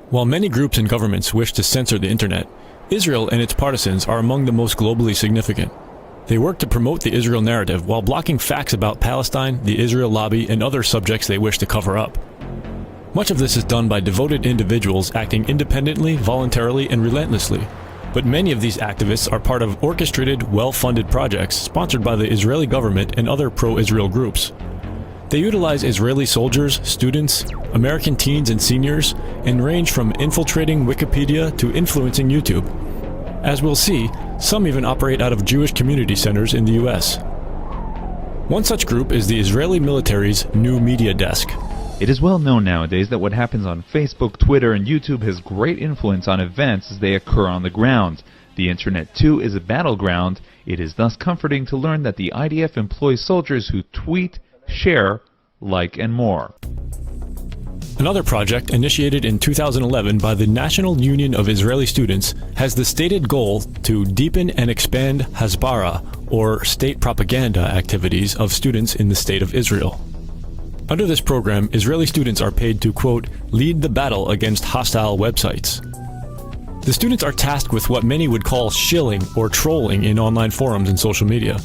While many groups and governments wish to censor the internet, Israel and its partisans are among the most globally significant. They work to promote the Israel narrative while blocking facts about Palestine, the Israel lobby, and other subjects they wish to cover up. Much of this is done by devoted individuals acting independently, voluntarily, and relentlessly. But many of these activists are part of orchestrated, well-funded projects sponsored by the Israeli government and other pro-Israel groups. They utilize Israeli soldiers, students, American teens and seniors, and range from infiltrating Wikipedia to influencing YouTube. As we'll see, some even operate out of Jewish community centers in the US. One such group is the Israeli military's New Media Desk. It is well known nowadays that what happens on Facebook, Twitter, and YouTube has great influence on events as they occur on the ground. The internet, too, is a battleground. It is thus comforting to learn that the IDF employs soldiers who tweet, share, like, and more. Another project initiated in 2011 by the National Union of Israeli Students has the stated goal to deepen and expand Hasbara, or state propaganda activities of students in the State of Israel. Under this program, Israeli students are paid to, quote, lead the battle against hostile websites. The students are tasked with what many would call shilling or trolling in online forums and social media.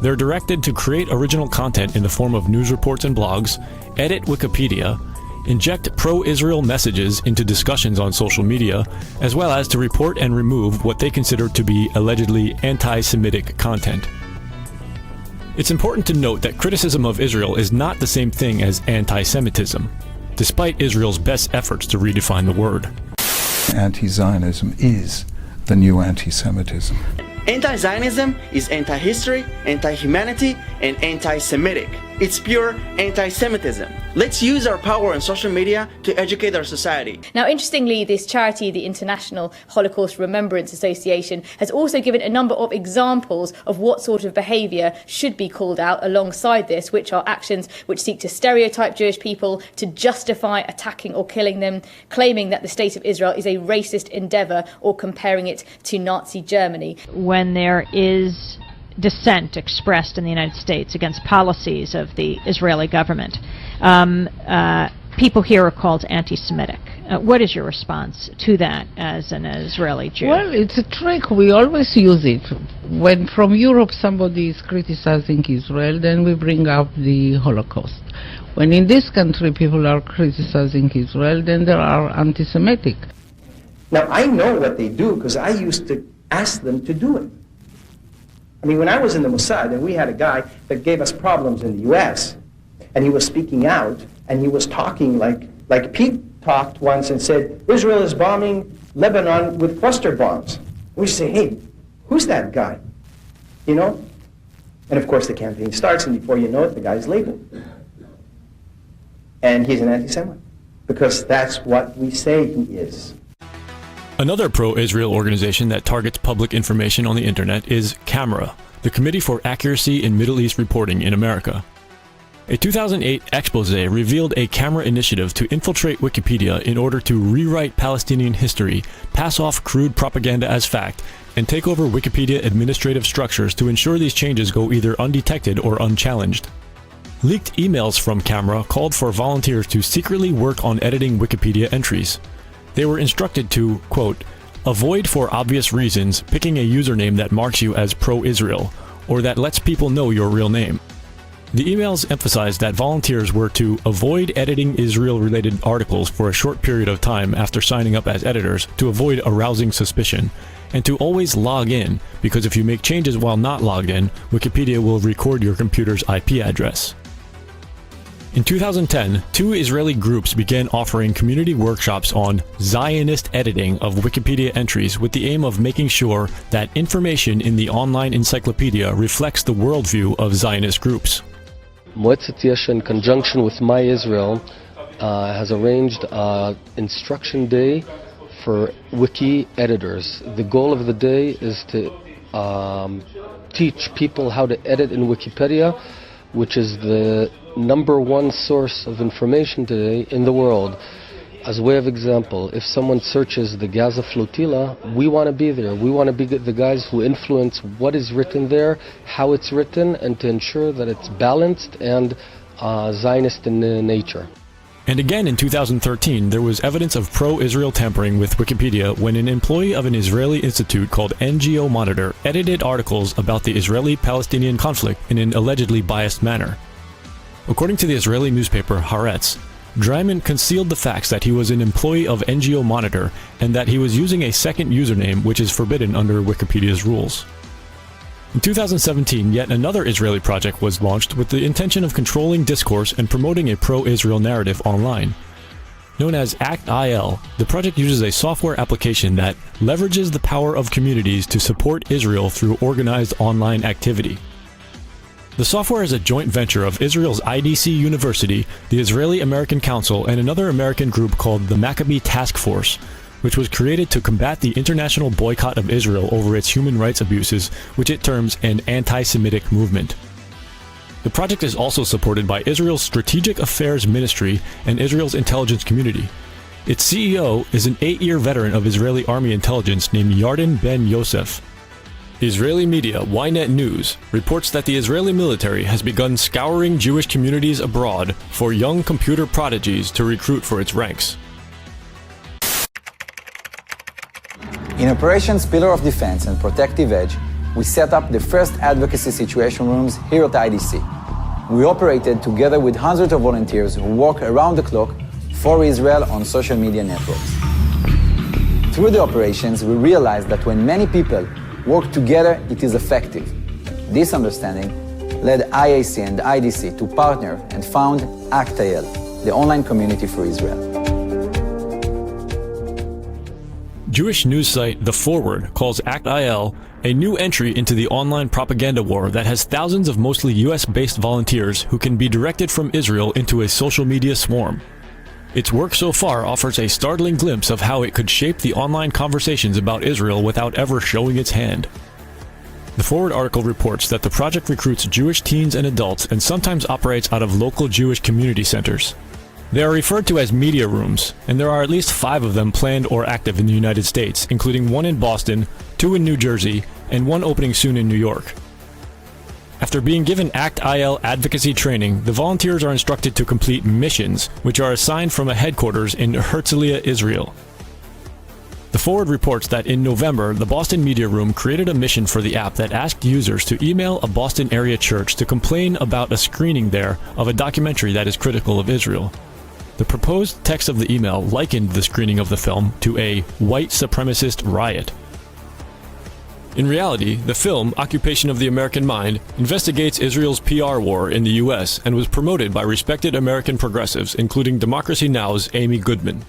They're directed to create original content in the form of news reports and blogs, edit Wikipedia, inject pro-Israel messages into discussions on social media, as well as to report and remove what they consider to be allegedly anti-Semitic content. It's important to note that criticism of Israel is not the same thing as anti-Semitism, despite Israel's best efforts to redefine the word. Anti-Zionism is the new anti-Semitism. Anti-Zionism is anti-history, anti-humanity, and anti-Semitic. It's pure anti-Semitism. Let's use our power on social media to educate our society. Now, interestingly, this charity, the International Holocaust Remembrance Association, has also given a number of examples of what sort of behaviour should be called out alongside this, which are actions which seek to stereotype Jewish people, to justify attacking or killing them, claiming that the State of Israel is a racist endeavour, or comparing it to Nazi Germany. When there is dissent expressed in the United States against policies of the Israeli government, people here are called anti-Semitic. What is your response to that as an Israeli Jew? Well, it's a trick. We always use it. When from Europe somebody is criticizing Israel, then we bring up the Holocaust. When in this country people are criticizing Israel, then they are anti-Semitic. Now, I know what they do because I used to ask them to do it. I mean, when I was in the Mossad, and we had a guy that gave us problems in the U.S., and he was speaking out, and he was talking like Pete talked once and said, Israel is bombing Lebanon with cluster bombs. We say, hey, who's that guy? You know? And of course the campaign starts, and before you know it, the guy's labeled. And he's an anti-Semite, because that's what we say he is. Another pro-Israel organization that targets public information on the internet is CAMERA, the Committee for Accuracy in Middle East Reporting in America. A 2008 expose revealed a CAMERA initiative to infiltrate Wikipedia in order to rewrite Palestinian history, pass off crude propaganda as fact, and take over Wikipedia administrative structures to ensure these changes go either undetected or unchallenged. Leaked emails from CAMERA called for volunteers to secretly work on editing Wikipedia entries. They were instructed to, quote, avoid for obvious reasons picking a username that marks you as pro-Israel, or that lets people know your real name. The emails emphasized that volunteers were to avoid editing Israel-related articles for a short period of time after signing up as editors to avoid arousing suspicion, and to always log in, because if you make changes while not logged in, Wikipedia will record your computer's IP address. In 2010, two Israeli groups began offering community workshops on Zionist editing of Wikipedia entries with the aim of making sure that information in the online encyclopedia reflects the worldview of Zionist groups. Moetzet Yesha, in conjunction with My Israel, has arranged an instruction day for wiki editors. The goal of the day is to teach people how to edit in Wikipedia, which is the #1 source of information today in the world. As a way of example, if someone searches the Gaza flotilla, we want to be there. We want to be the guys who influence what is written there, how it's written, and to ensure that it's balanced and Zionist in nature. And again in 2013, there was evidence of pro-Israel tampering with Wikipedia when an employee of an Israeli institute called NGO Monitor edited articles about the Israeli-Palestinian conflict in an allegedly biased manner. According to the Israeli newspaper Haaretz, Dreiman concealed the facts that he was an employee of NGO Monitor and that he was using a second username which is forbidden under Wikipedia's rules. In 2017, yet another Israeli project was launched with the intention of controlling discourse and promoting a pro-Israel narrative online. Known as ACT-IL, the project uses a software application that leverages the power of communities to support Israel through organized online activity. The software is a joint venture of Israel's IDC University, the Israeli-American Council, and another American group called the Maccabee Task Force, which was created to combat the international boycott of Israel over its human rights abuses, which it terms an anti-Semitic movement. The project is also supported by Israel's Strategic Affairs Ministry and Israel's intelligence community. Its CEO is an 8-year veteran of Israeli Army intelligence named Yarden Ben Yosef. Israeli media Ynet News reports that the Israeli military has begun scouring Jewish communities abroad for young computer prodigies to recruit for its ranks. In Operations Pillar of Defense and Protective Edge, we set up the first advocacy situation rooms here at IDC. We operated together with hundreds of volunteers who work around the clock for Israel on social media networks. Through the operations, we realized that when many people work together, it is effective. This understanding led IAC and IDC to partner and found ACT-IL, the online community for Israel. Jewish news site The Forward calls ACT-IL a new entry into the online propaganda war that has thousands of mostly US-based volunteers who can be directed from Israel into a social media swarm. Its work so far offers a startling glimpse of how it could shape the online conversations about Israel without ever showing its hand. The Forward article reports that the project recruits Jewish teens and adults and sometimes operates out of local Jewish community centers. They are referred to as media rooms, and there are at least 5 of them planned or active in the United States, including 1 in Boston, 2 in New Jersey, and 1 opening soon in New York. After being given ACT-IL advocacy training, the volunteers are instructed to complete missions, which are assigned from a headquarters in Herzliya, Israel. The Forward reports that in November, the Boston Media Room created a mission for the app that asked users to email a Boston area church to complain about a screening there of a documentary that is critical of Israel. The proposed text of the email likened the screening of the film to a white supremacist riot. In reality, the film, Occupation of the American Mind, investigates Israel's PR war in the US and was promoted by respected American progressives, including Democracy Now!'s Amy Goodman.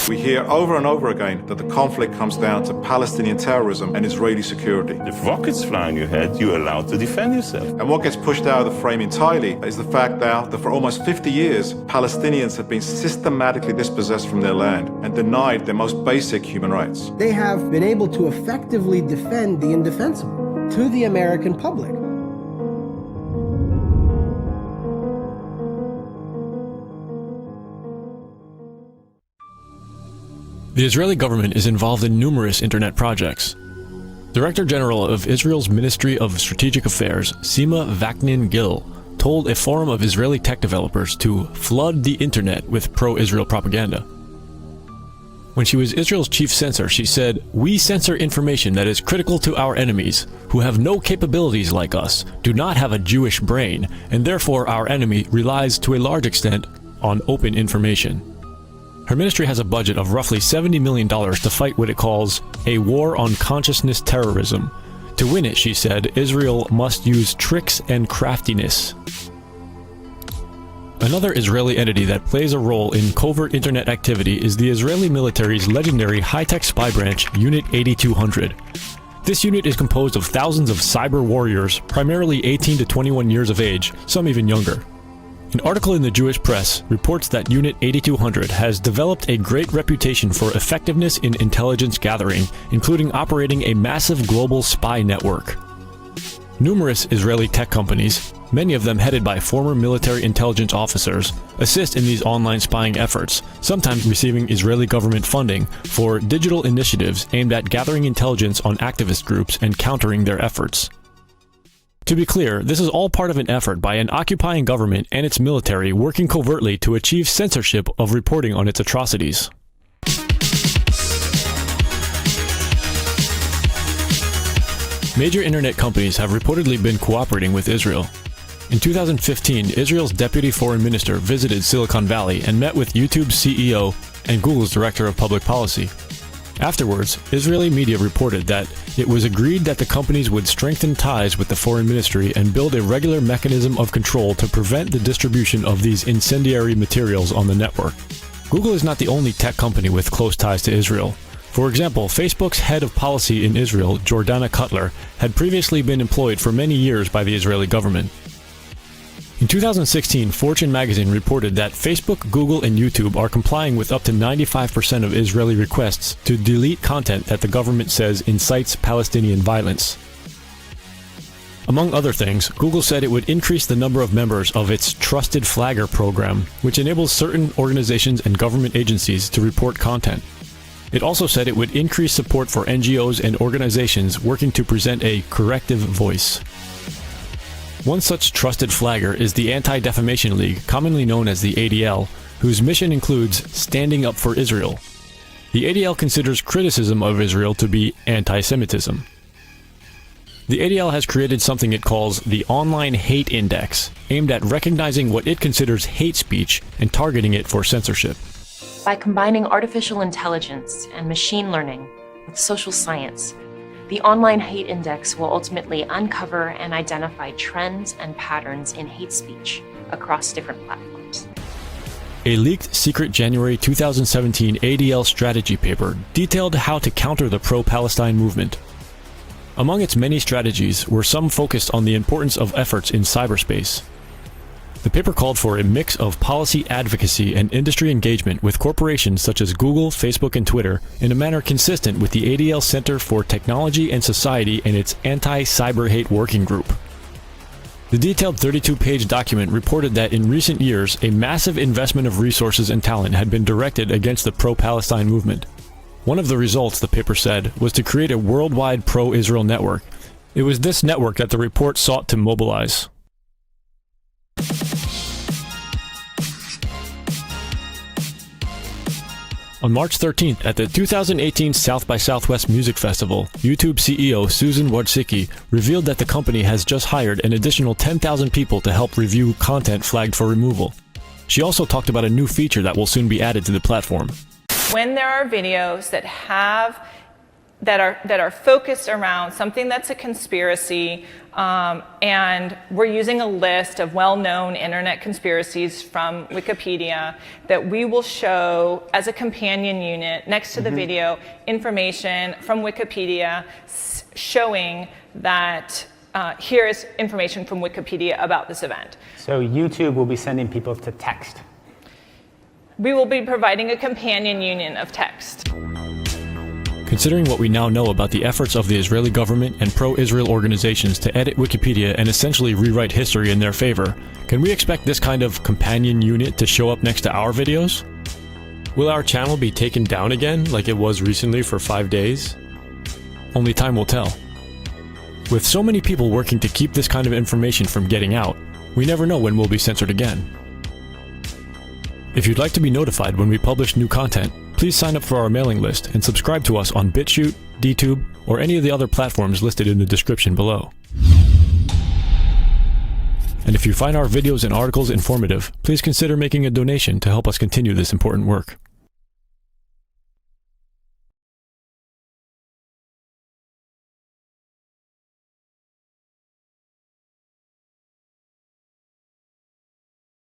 We hear over and over again that the conflict comes down to Palestinian terrorism and Israeli security. If rockets fly on your head, you're allowed to defend yourself. And what gets pushed out of the frame entirely is the fact that for almost 50 years, Palestinians have been systematically dispossessed from their land and denied their most basic human rights. They have been able to effectively defend the indefensible to the American public. The Israeli government is involved in numerous internet projects. Director General of Israel's Ministry of Strategic Affairs, Sima Vaknin-Gil, told a forum of Israeli tech developers to flood the internet with pro-Israel propaganda. When she was Israel's chief censor, she said, "We censor information that is critical to our enemies, who have no capabilities like us, do not have a Jewish brain, and therefore our enemy relies to a large extent on open information." Her ministry has a budget of roughly $70 million to fight what it calls a war on consciousness terrorism. To win it, she said, Israel must use tricks and craftiness. Another Israeli entity that plays a role in covert internet activity is the Israeli military's legendary high-tech spy branch, Unit 8200. This unit is composed of thousands of cyber warriors, primarily 18 to 21 years of age, some even younger. An article in the Jewish press reports that Unit 8200 has developed a great reputation for effectiveness in intelligence gathering, including operating a massive global spy network. Numerous Israeli tech companies, many of them headed by former military intelligence officers, assist in these online spying efforts, sometimes receiving Israeli government funding for digital initiatives aimed at gathering intelligence on activist groups and countering their efforts. To be clear, this is all part of an effort by an occupying government and its military working covertly to achieve censorship of reporting on its atrocities. Major internet companies have reportedly been cooperating with Israel. In 2015, Israel's deputy foreign minister visited Silicon Valley and met with YouTube's CEO and Google's director of public policy. Afterwards, Israeli media reported that it was agreed that the companies would strengthen ties with the foreign ministry and build a regular mechanism of control to prevent the distribution of these incendiary materials on the network. Google is not the only tech company with close ties to Israel. For example, Facebook's head of policy in Israel, Jordana Cutler, had previously been employed for many years by the Israeli government. In 2016, Fortune magazine reported that Facebook, Google, and YouTube are complying with up to 95% of Israeli requests to delete content that the government says incites Palestinian violence. Among other things, Google said it would increase the number of members of its Trusted Flagger program, which enables certain organizations and government agencies to report content. It also said it would increase support for NGOs and organizations working to present a corrective voice. One such trusted flagger is the Anti-Defamation League, commonly known as the ADL, whose mission includes standing up for Israel. The ADL considers criticism of Israel to be anti-Semitism. The ADL has created something it calls the Online Hate Index, aimed at recognizing what it considers hate speech and targeting it for censorship. By combining artificial intelligence and machine learning with social science, the Online Hate Index will ultimately uncover and identify trends and patterns in hate speech across different platforms. A leaked secret January 2017 ADL strategy paper detailed how to counter the pro-Palestine movement. Among its many strategies were some focused on the importance of efforts in cyberspace. The paper called for a mix of policy advocacy and industry engagement with corporations such as Google, Facebook, and Twitter in a manner consistent with the ADL Center for Technology and Society and its Anti-Cyber Hate Working Group. The detailed 32-page document reported that in recent years, a massive investment of resources and talent had been directed against the pro-Palestine movement. One of the results, the paper said, was to create a worldwide pro-Israel network. It was this network that the report sought to mobilize. On March 13th, at the 2018 South by Southwest Music Festival, YouTube CEO Susan Wojcicki revealed that the company has just hired an additional 10,000 people to help review content flagged for removal. She also talked about a new feature that will soon be added to the platform. When there are videos that are focused around something that's a conspiracy, and we're using a list of well-known internet conspiracies from Wikipedia that we will show as a companion unit next to the video information from Wikipedia showing that here is information from Wikipedia about this event. So YouTube will be sending people to text. We will be providing a companion union of text. Considering what we now know about the efforts of the Israeli government and pro-Israel organizations to edit Wikipedia and essentially rewrite history in their favor, can we expect this kind of companion unit to show up next to our videos? Will our channel be taken down again like it was recently for 5 days? Only time will tell. With so many people working to keep this kind of information from getting out, we never know when we'll be censored again. If you'd like to be notified when we publish new content, please sign up for our mailing list and subscribe to us on BitChute, DTube, or any of the other platforms listed in the description below. And if you find our videos and articles informative, please consider making a donation to help us continue this important work.